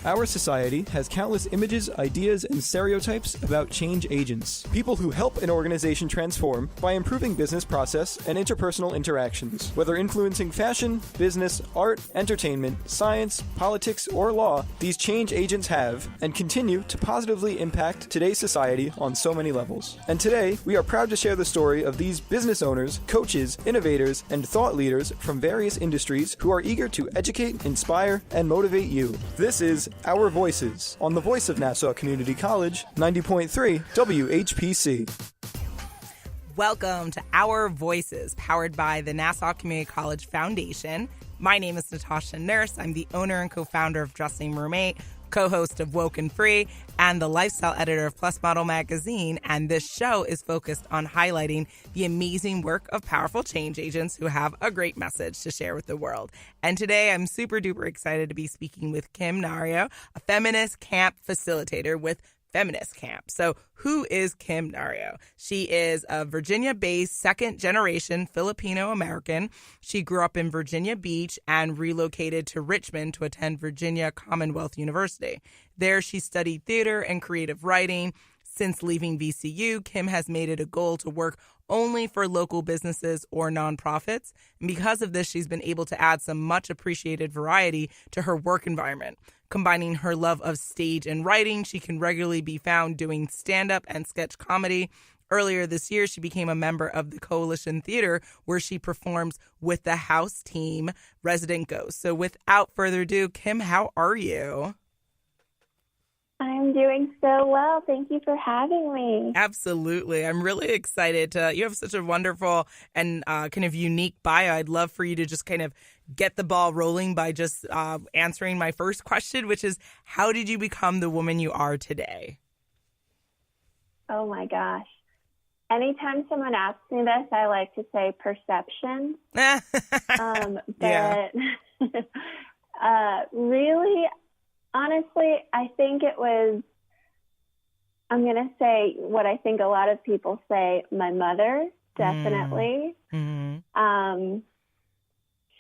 Our society has countless images, ideas, and stereotypes about change agents, people who help an organization transform by improving business process and interpersonal interactions. Whether influencing fashion, business, art, entertainment, science, politics, or law, these change agents have and continue to positively impact today's society on so many levels. And today, we are proud to share the story of these business owners, coaches, innovators, and thought leaders from various industries who are eager to educate, inspire, and motivate you. This is Our Voices on the voice of Nassau Community College, 90.3 WHPC. Welcome to Our Voices, powered by the Nassau Community College Foundation. My name is Natasha Nurse. I'm the owner and co-founder of Dressing Roommate, co-host of Woke and Free, and the lifestyle editor of Plus Model magazine. And this show is focused on highlighting the amazing work of powerful change agents who have a great message to share with the world. And today I'm super duper excited to be speaking with Kim Nario, a Feminist Camp Facilitator with Feminist Camp. So who is Kim Nario? She is a Virginia-based second-generation Filipino American. She grew up in Virginia Beach and relocated to Richmond to attend Virginia Commonwealth University. There she studied theater and creative writing. Since leaving VCU, Kim has made it a goal to work only for local businesses or nonprofits. And because of this, she's been able to add some much appreciated variety to her work environment. Combining her love of stage and writing, she can regularly be found doing stand-up and sketch comedy. Earlier this year, she became a member of the Coalition Theater, where she performs with the house team Resident Ghost. So without further ado, Kim, how are you? I'm doing so well. Thank you for having me. Absolutely. I'm really excited. You have such a wonderful and kind of unique bio. I'd love for you to just kind of get the ball rolling by just answering my first question, which is, how did you become the woman you are today? Oh, my gosh. Anytime someone asks me this, I like to say perception. But really, honestly, I think it was, I'm going to say what I think a lot of people say, my mother, definitely. Mm-hmm.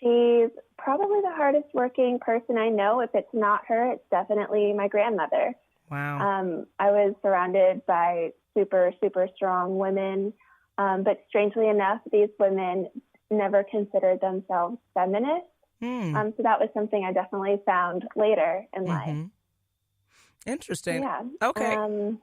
She's probably the hardest working person I know. If it's not her, it's definitely my grandmother. Wow. I was surrounded by super, super strong women. But strangely enough, these women never considered themselves feminist. So that was something I definitely found later in life. Interesting. Yeah. Okay.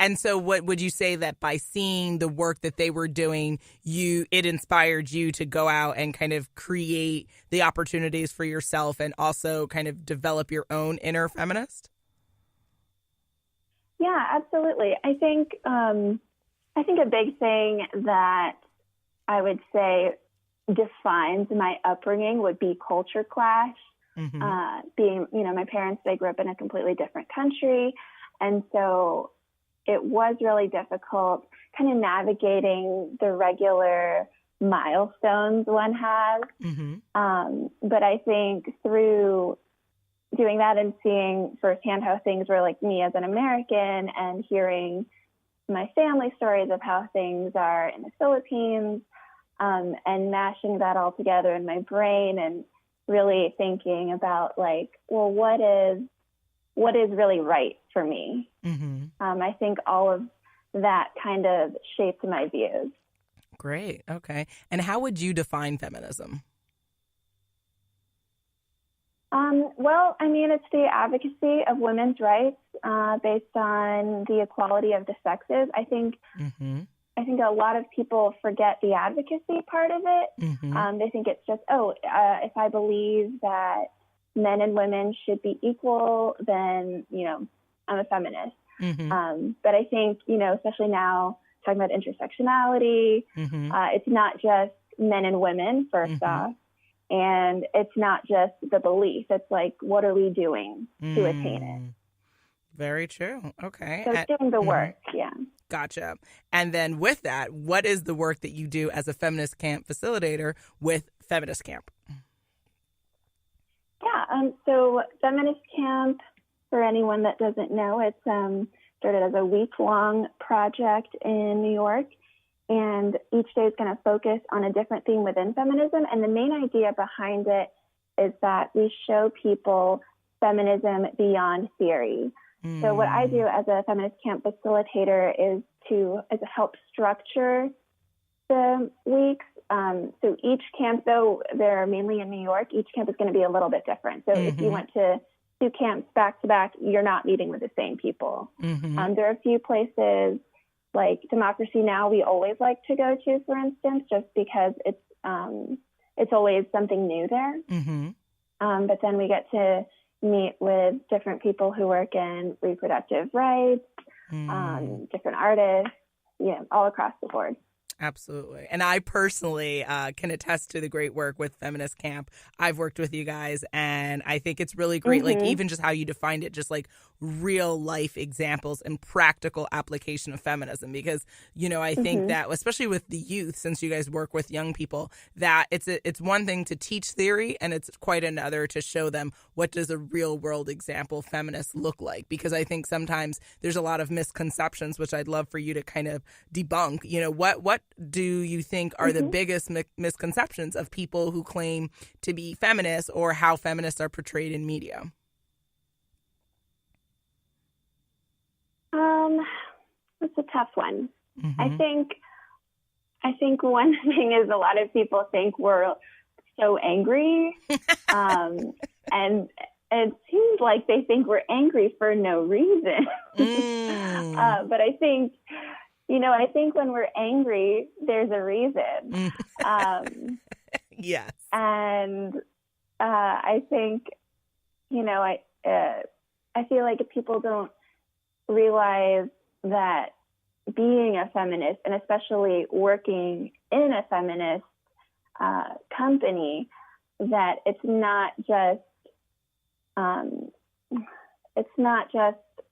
And so what would you say that by seeing the work that they were doing, it inspired you to go out and kind of create the opportunities for yourself and also kind of develop your own inner feminist? Yeah, absolutely. I think a big thing that I would say defines my upbringing would be culture clash. Being, my parents, they grew up in a completely different country. And so it was really difficult kind of navigating the regular milestones one has. But I think through doing that and seeing firsthand how things were like me as an American and hearing my family stories of how things are in the Philippines, and mashing that all together in my brain and really thinking about like, well, what is really right for me? I think all of that kind of shaped my views. Great. Okay. And how would you define feminism? Well, I mean, it's the advocacy of women's rights based on the equality of the sexes. I think a lot of people forget the advocacy part of it. They think it's just, if I believe that men and women should be equal, then, I'm a feminist. But I think, especially now talking about intersectionality, it's not just men and women, first off, and it's not just the belief. It's like, what are we doing to attain it? Very true. Okay. So it's doing the work, yeah. Gotcha. And then with that, what is the work that you do as a Feminist Camp Facilitator with Feminist Camp? Yeah, so Feminist Camp, for anyone that doesn't know, it's started as a week-long project in New York, and each day is going to focus on a different theme within feminism. And the main idea behind it is that we show people feminism beyond theory. So what I do as a feminist camp facilitator is to help structure the weeks. So each camp, though they're mainly in New York, each camp is going to be a little bit different. So if you went to 2 camps back to back, you're not meeting with the same people. There are a few places like Democracy Now! We always like to go to, for instance, just because it's always something new there. But then we get to meet with different people who work in reproductive rights, different artists, all across the board. Absolutely. And I personally can attest to the great work with Feminist Camp. I've worked with you guys, and I think it's really great, like even just how you defined it, just like real life examples and practical application of feminism. Because, I think that, especially with the youth, since you guys work with young people, that it's one thing to teach theory, and it's quite another to show them what does a real world example feminist look like. Because I think sometimes there's a lot of misconceptions, which I'd love for you to kind of debunk. What do you think are the biggest misconceptions of people who claim to be feminists, or how feminists are portrayed in media? That's a tough one. I think one thing is a lot of people think we're so angry, and it seems like they think we're angry for no reason. But I think when we're angry, there's a reason. Yes. And I think, I feel like people don't realize that being a feminist, and especially working in a feminist company, that it's not just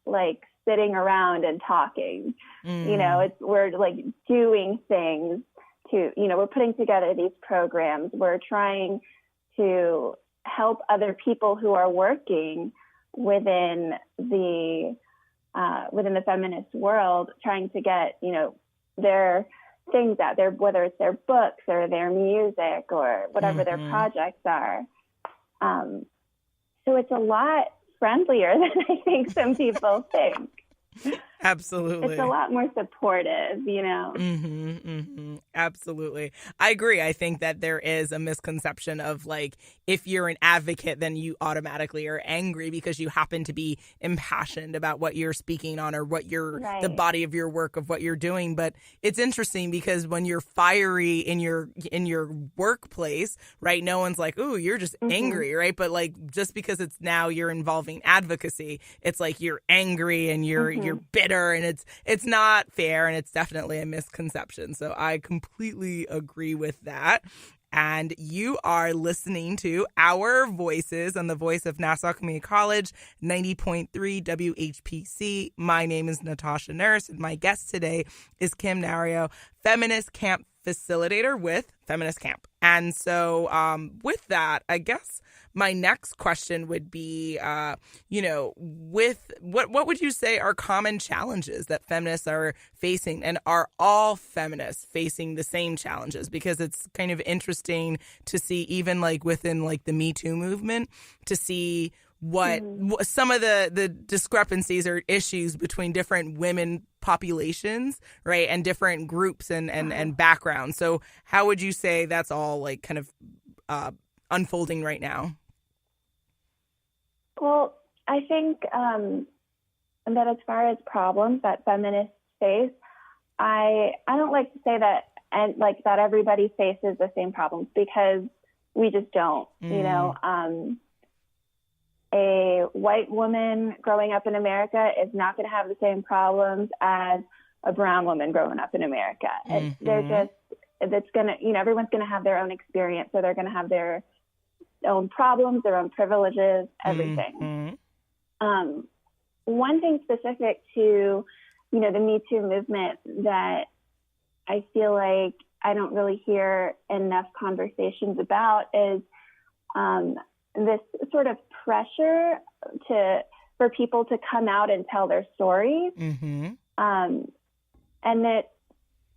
like sitting around and talking. We're like doing things to, we're putting together these programs. We're trying to help other people who are working within the feminist world, trying to get, their things out there, whether it's their books or their music or whatever their projects are. So it's a lot friendlier than I think some people think. Absolutely. It's a lot more supportive, Absolutely. I agree. I think that there is a misconception of like, if you're an advocate, then you automatically are angry because you happen to be impassioned about what you're speaking on, or what the body of your work of what you're doing. But it's interesting because when you're fiery in your workplace, right, no one's like, ooh, you're just angry, right? But like, just because it's now you're involving advocacy, it's like you're angry and you're bitter, and it's not fair, and it's definitely a misconception. So I completely agree with that. And you are listening to Our Voices on the voice of Nassau Community College, 90.3 WHPC. My name is Natasha Nurse, and my guest today is Kim Nario, Feminist Camp Facilitator with Feminist Camp. And so with that, I guess my next question would be, with what would you say are common challenges that feminists are facing, and are all feminists facing the same challenges? Because it's kind of interesting to see, even like within like the Me Too movement, to see what some of the discrepancies or issues between different women populations, right, and different groups and backgrounds. So how would you say that's all like kind of unfolding right now? Well, I think that as far as problems that feminists face, I don't like to say that, and like that everybody faces the same problems, because we just don't. A white woman growing up in America is not going to have the same problems as a brown woman growing up in America. It's going to, everyone's going to have their own experience, so they're going to have their own problems, their own privileges, everything. One thing specific to, the Me Too movement that I feel like I don't really hear enough conversations about is this sort of pressure for people to come out and tell their stories. And that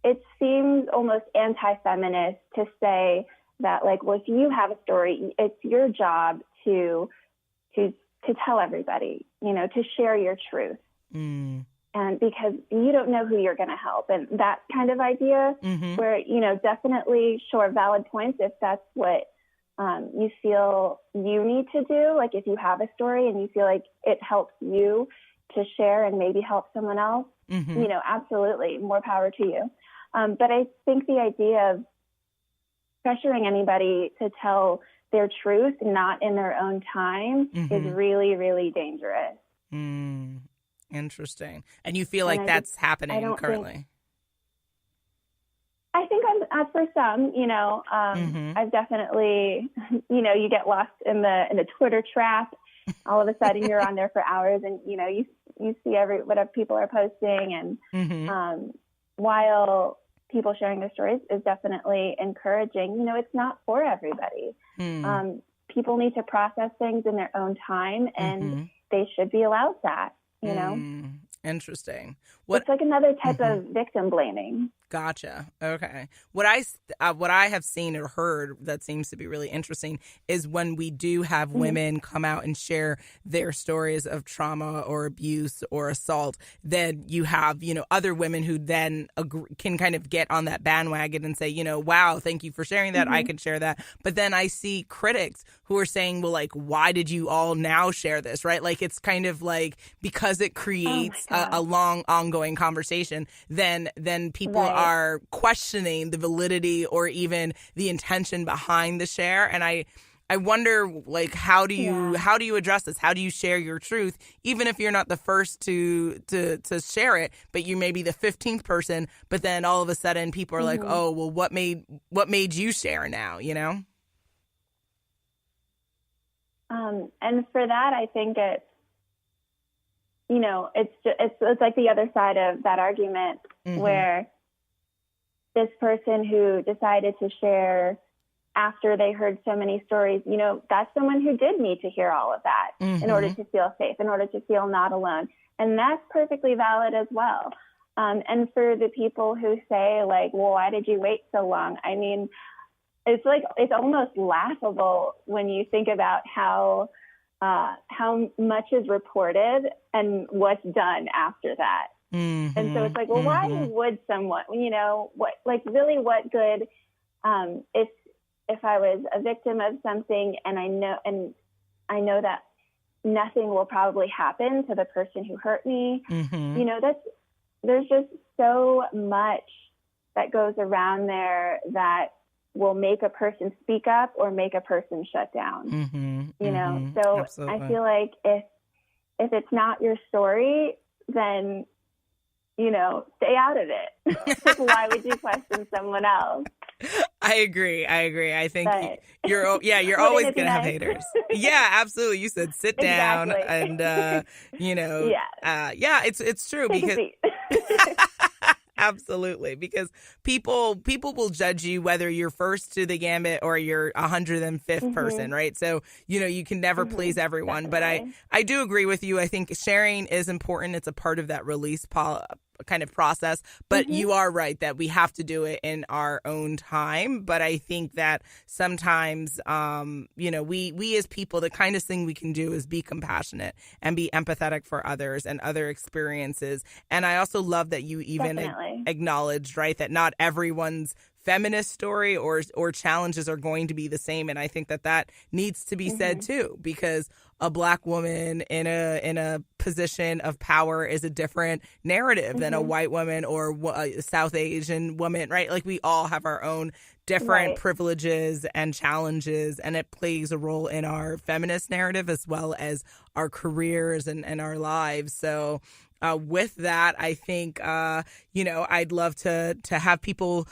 it seems almost anti-feminist to say that, like, well, if you have a story, it's your job to tell everybody, you know, to share your truth. And because you don't know who you're going to help. And that kind of idea where, you know, definitely, sure, valid points if that's what you feel you need to do. Like if you have a story and you feel like it helps you to share and maybe help someone else, you know, absolutely, more power to you. But I think the idea of pressuring anybody to tell their truth, not in their own time, is really, really dangerous. Interesting. And you feel like that's happening currently? I think for some, you know, I've definitely, you know, you get lost in the Twitter trap. All of a sudden you're on there for hours and, you know, you see whatever people are posting. And while people sharing their stories is definitely encouraging, you know, it's not for everybody. People need to process things in their own time, and they should be allowed that, you know? Interesting. It's like another type of victim blaming. Gotcha. Okay. What I have seen or heard that seems to be really interesting is when we do have women come out and share their stories of trauma or abuse or assault, then you have, you know, other women who then can kind of get on that bandwagon and say, you know, wow, thank you for sharing that. I can share that. But then I see critics who are saying, well, like, why did you all now share this? Right. Like, it's kind of like because it creates a long ongoing conversation, then people are questioning the validity or even the intention behind the share. And I wonder, like, how do you address this? How do you share your truth, even if you're not the first to share it, but you may be the 15th person, but then all of a sudden people are like, oh, well, what made you share now, you know? And for that, I think it's, you know, it's like the other side of that argument where this person who decided to share after they heard so many stories, you know, that's someone who did need to hear all of that in order to feel safe, in order to feel not alone. And that's perfectly valid as well. And for the people who say, like, well, why did you wait so long? I mean, it's almost laughable when you think about how much is reported and what's done after that. And so it's like, well, why would someone, you know, what good, if I was a victim of something and I know that nothing will probably happen to the person who hurt me, you know, there's just so much that goes around there that will make a person speak up or make a person shut down, you know? So absolutely. I feel like if it's not your story, then, you know, stay out of it. Why would you question someone else? I agree. I think you're always going to have haters. Yeah, absolutely. You said sit down and, you know, it's true. Take because a seat. Absolutely, because people will judge you whether you're first to the gambit or you're 105th person, right? So, you know, you can never please everyone. Definitely. But I do agree with you. I think sharing is important. It's a part of that release kind of process. But you are right that we have to do it in our own time. But I think that sometimes, you know, we as people, the kindest thing we can do is be compassionate and be empathetic for others and other experiences. And I also love that you even acknowledged, right, that not everyone's feminist story or challenges are going to be the same. And I think that needs to be said too, because a Black woman in a position of power is a different narrative than a white woman or a South Asian woman, right? Like we all have our own different privileges and challenges, and it plays a role in our feminist narrative as well as our careers and our lives. So with that, I think, you know, I'd love to have people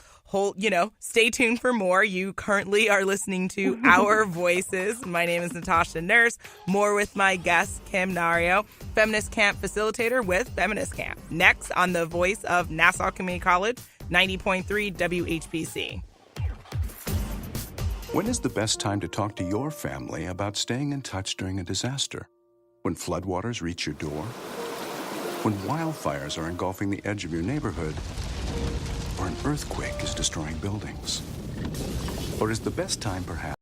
stay tuned for more. You currently are listening to Our Voices. My name is Natasha Nurse. More with my guest, Kim Nario, Feminist Camp Facilitator with Feminist Camp. Next on the voice of Nassau Community College, 90.3 WHPC. When is the best time to talk to your family about staying in touch during a disaster? When floodwaters reach your door? When wildfires are engulfing the edge of your neighborhood? Or an earthquake is destroying buildings? Or is the best time perhaps